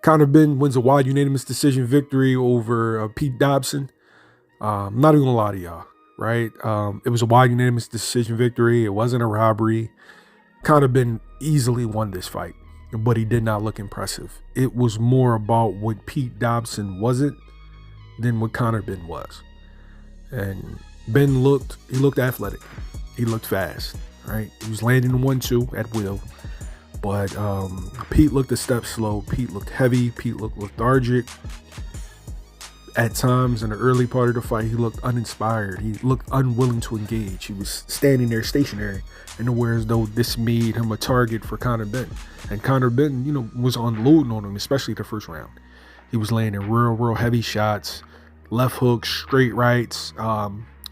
Conor Benn wins a wide unanimous decision victory over Pete Dobson. I'm not even gonna lie to y'all, right? It was a wide unanimous decision victory. It wasn't a robbery. Conor Benn easily won this fight, but he did not look impressive. It was more about what Pete Dobson wasn't than what Conor Benn was. And Benn looked athletic. He looked fast, right? He was landing the 1-2 at will. But Pete looked a step slow. Pete looked heavy. Pete looked lethargic. At times in the early part of the fight, he looked uninspired. He looked unwilling to engage. He was standing there stationary, and as though this made him a target for Conor Benn. And Conor Benn, was unloading on him, especially the first round. He was landing real heavy shots, left hooks, straight rights.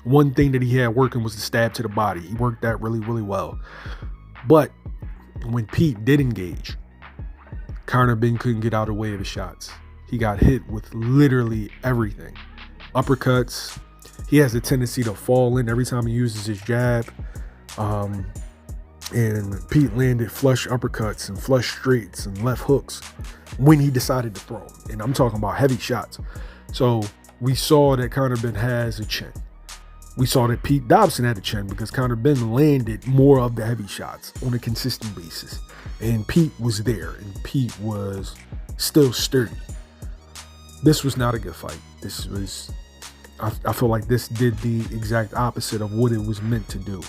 One thing that he had working was the stab to the body. He worked that really well. But when Pete did engage, Conor Benn couldn't get out of the way of his shots. He got hit with literally everything. Uppercuts. He has a tendency to fall in every time he uses his jab. And Pete landed flush uppercuts and flush straights and left hooks when he decided to throw them. And I'm talking about heavy shots. So we saw that Conor Benn has a chin. We saw that Pete Dobson had a chin because Conor Benn landed more of the heavy shots on a consistent basis. And Pete was there, and Pete was still sturdy. This was not a good fight. This was, I feel like this did the exact opposite of what it was meant to do.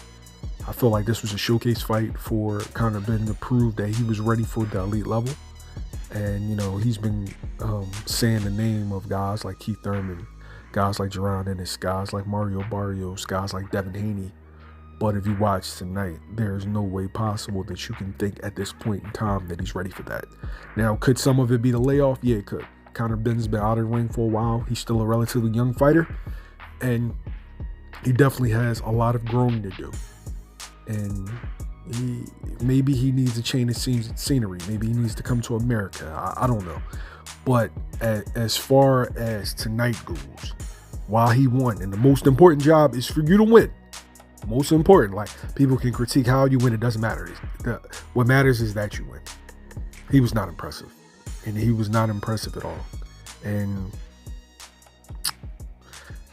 I feel like this was a showcase fight for Conor Benn to prove that he was ready for the elite level. And, he's been saying the name of guys like Keith Thurman, guys like Jaron Ennis, guys like Mario Barrios, guys like Devin Haney. But if you watch tonight, there is no way possible that you can think at this point in time that he's ready for that. Now, could some of it be the layoff? Yeah, it could. Conor Benn's been out of the ring for a while. He's still a relatively young fighter, and he definitely has a lot of growing to do. And maybe he needs a change of scenery. Maybe he needs to come to America. I don't know. But as far as tonight goes, while he won, and the most important job is for you to win. Most important. Like, people can critique how you win. It doesn't matter. What matters is that you win. He was not impressive. And he was not impressive at all. And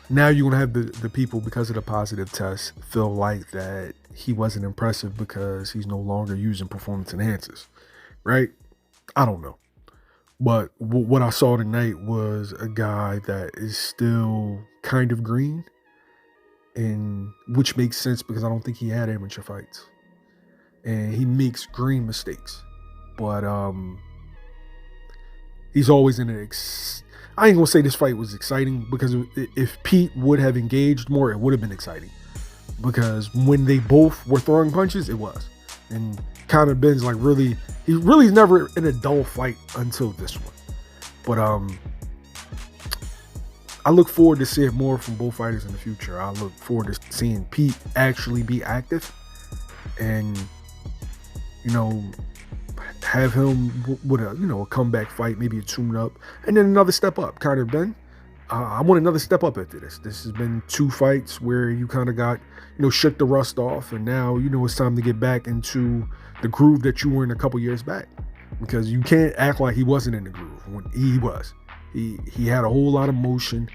now you're going to have the people, because of the positive test, feel like that he wasn't impressive because he's no longer using performance enhancers, right? I don't know. But what I saw tonight was a guy that is still kind of green, and which makes sense because I don't think he had amateur fights. And he makes green mistakes. But he's always in I ain't gonna say this fight was exciting, because if Pete would have engaged more, it would have been exciting. Because when they both were throwing punches, it was. And Conor Benn's he's really never in a dull fight until this one. But I look forward to seeing more from both fighters in the future. I look forward to seeing Pete actually be active and, have him with a comeback fight, maybe a tune-up, and then another step up. Conor Benn, I want another step up after this. This has been 2 fights where you kind of got, shook the rust off, and now, it's time to get back into the groove that you were in a couple years back. Because you can't act like he wasn't in the groove when he was. He had a whole lot of motion.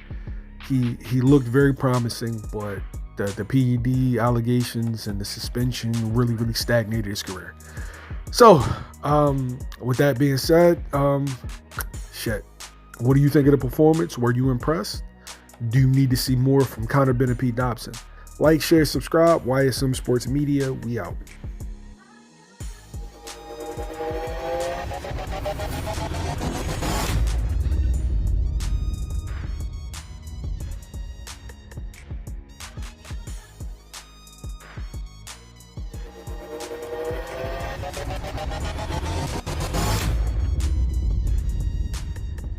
He looked very promising, but the PED allegations and the suspension really stagnated his career. So, with that being said, what do you think of the performance? Were you impressed? Do you need to see more from Conor Benn and Pete Dobson? Like, share, subscribe. YSM Sports Media. We out.